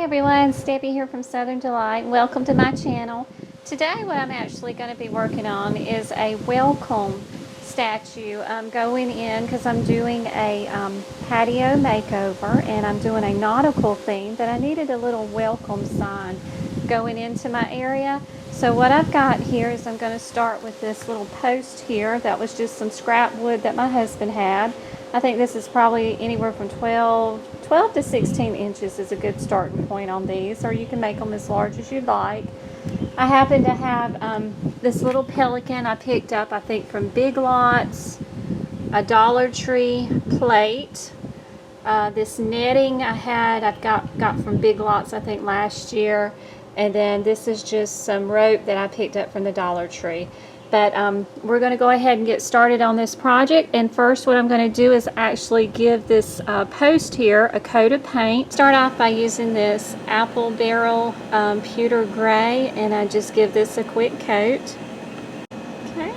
Hi everyone, Steffi here from Southern Delight. Welcome to my channel. Today what I'm actually going to be working on is a welcome statue. I'm going in because I'm doing a patio makeover and I'm doing a nautical theme, but I needed a little welcome sign going into my area. So what I've got here is I'm going to start with this little post here that was just some scrap wood that my husband had. I think this is probably anywhere from 12 to 16 inches is a good starting point on these, or you can make them as large as you'd like. I happen to have this little Pelican I picked up, I think, from Big Lots, a Dollar Tree plate. This netting I've got from Big Lots, I think, last year. And then this is just some rope that I picked up from the Dollar Tree. But we're going to go ahead and get started on this project. And first what I'm going to do is actually give this post here a coat of paint. Start off by using this apple barrel pewter gray, and I just give this a quick coat. Okay,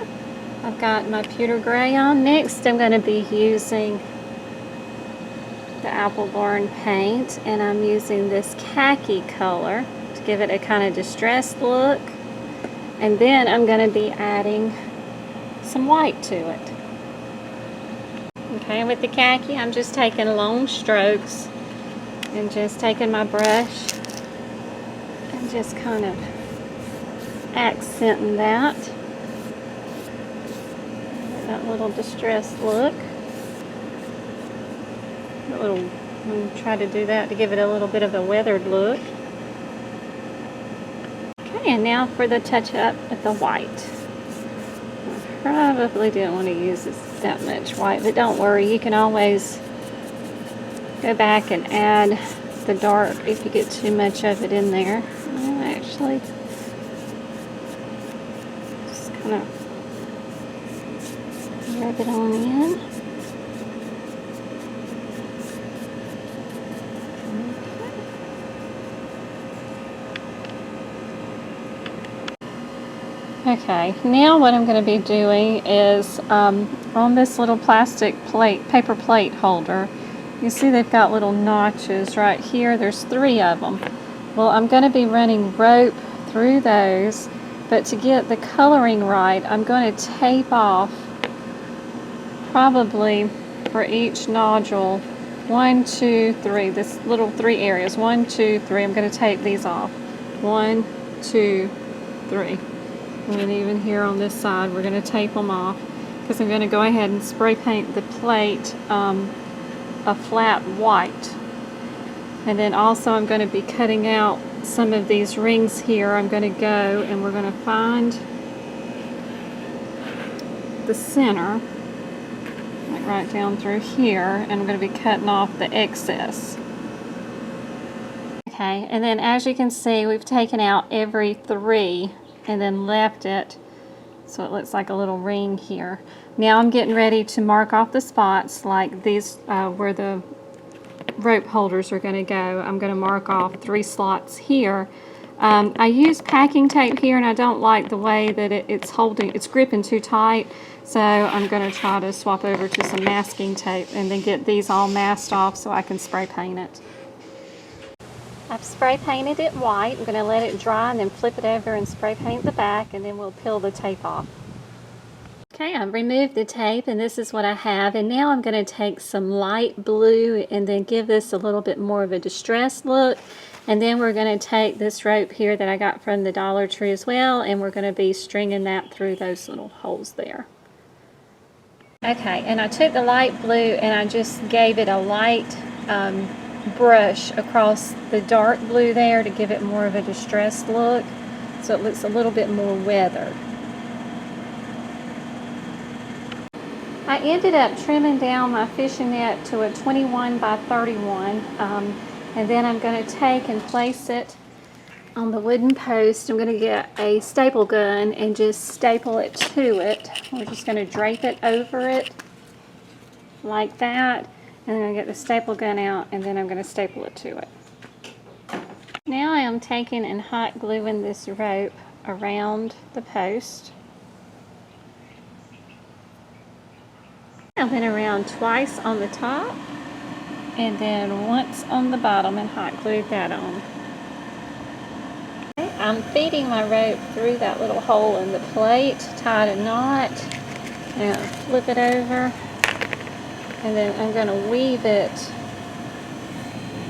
I've got my pewter gray on. Next I'm going to be using the apple barn paint, and I'm using this khaki color to give it a kind of distressed look. And then I'm going to be adding some white to it. Okay, with the khaki, I'm just taking long strokes and just taking my brush and just kind of accenting that little distressed look. I'm try to do that to give it a little bit of a weathered look. And now for the touch up of the white. I probably didn't want to use that much white, but don't worry, you can always go back and add the dark if you get too much of it in there. I'll actually just kind of rub it on in. Okay, now what I'm going to be doing is on this little plastic plate, paper plate holder, you see they've got little notches right here. There's 3 of them. Well, I'm going to be running rope through those, but to get the coloring right, I'm going to tape off probably for each nodule 1, 2, 3, this little 3 areas. 1, 2, 3. I'm going to tape these off. 1, 2, 3. And even here on this side, we're going to tape them off because I'm going to go ahead and spray paint the plate a flat white. And then also I'm going to be cutting out some of these rings here. I'm going to go and we're going to find the center, like right down through here, and I'm going to be cutting off the excess. Okay, and then as you can see, we've taken out every 3 and then left it so it looks like a little ring here. Now I'm getting ready to mark off the spots like these where the rope holders are going to go. I'm going to mark off 3 slots here. I use packing tape here, and I don't like the way that it's gripping too tight, so I'm going to try to swap over to some masking tape and then get these all masked off so I can spray paint it. I've spray painted it white. I'm going to let it dry and then flip it over and spray paint the back, and then we'll peel the tape off. Okay, I've removed the tape, and this is what I have. And now I'm going to take some light blue and then give this a little bit more of a distressed look. And then we're going to take this rope here that I got from the Dollar Tree as well, and we're going to be stringing that through those little holes there. Okay, and I took the light blue and I just gave it a light brush across the dark blue there to give it more of a distressed look, so it looks a little bit more weathered. I ended up trimming down my fishing net to a 21 by 31, and then I'm going to take and place it on the wooden post. I'm going to get a staple gun and just staple it to it. We're just going to drape it over it like that. And then I get the staple gun out, and then I'm going to staple it to it. Now I am taking and hot gluing this rope around the post. I went around twice on the top. and then once on the bottom and hot glued that on. I'm feeding my rope through that little hole in the plate, tied a knot, and flip it over, and then I'm going to weave it.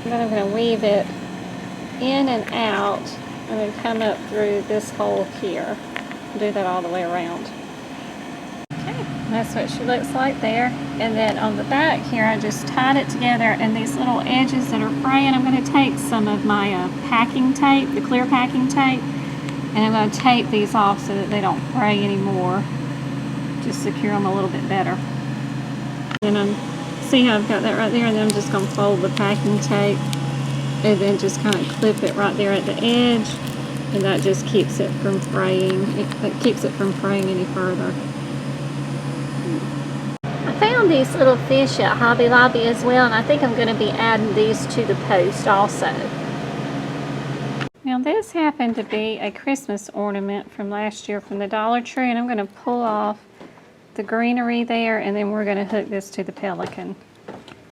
Then I'm going to weave it in and out, and then come up through this hole here. Do that all the way around. Okay, that's what she looks like there. And then on the back here, I just tied it together, and these little edges that are fraying, I'm going to take some of my packing tape, the clear packing tape, and I'm going to tape these off so that they don't fray anymore. Just secure them a little bit better. And see how I've got that right there, and then I'm just going to fold the packing tape and then just kind of clip it right there at the edge, and that just keeps it from fraying. It keeps it from fraying any further. I found these little fish at Hobby Lobby as well, and I think I'm going to be adding these to the post also. Now this happened to be a Christmas ornament from last year from the Dollar Tree, and I'm going to pull off the greenery there, and then we're going to hook this to the Pelican.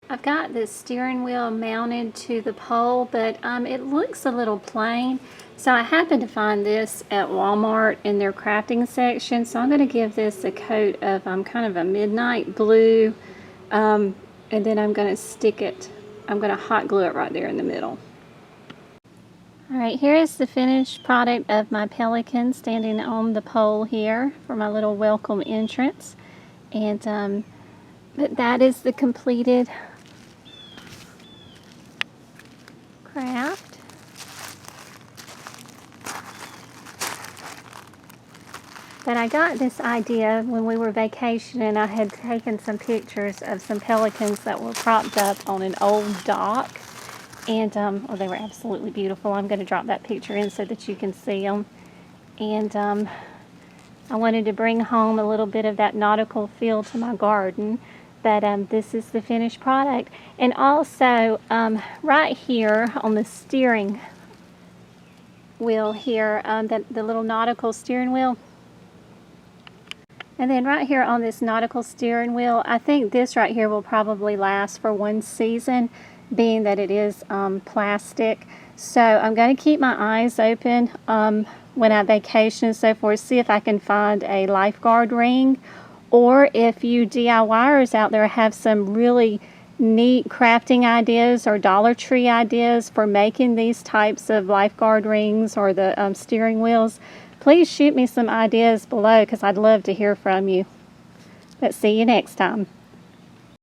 I've got this steering wheel mounted to the pole, but it looks a little plain. So I happened to find this at Walmart in their crafting section. So I'm going to give this a coat of kind of a midnight blue, and then I'm going to stick it. I'm going to hot glue it right there in the middle. All right, here is the finished product of my Pelican standing on the pole here for my little welcome entrance. And but that is the completed craft. But I got this idea when we were vacationing. I had taken some pictures of some pelicans that were propped up on an old dock, and well, they were absolutely beautiful. I'm going to drop that picture in so that you can see them. And I wanted to bring home a little bit of that nautical feel to my garden. But this is the finished product. And also, right here on the steering wheel here, the little nautical steering wheel. And then right here on this nautical steering wheel, I think this right here will probably last for one season, being that it is plastic. So I'm going to keep my eyes open when I vacation and so forth, see if I can find a lifeguard ring. Or if you DIYers out there have some really neat crafting ideas or Dollar Tree ideas for making these types of lifeguard rings or the steering wheels, please shoot me some ideas below, because I'd love to hear from you. But see you next time.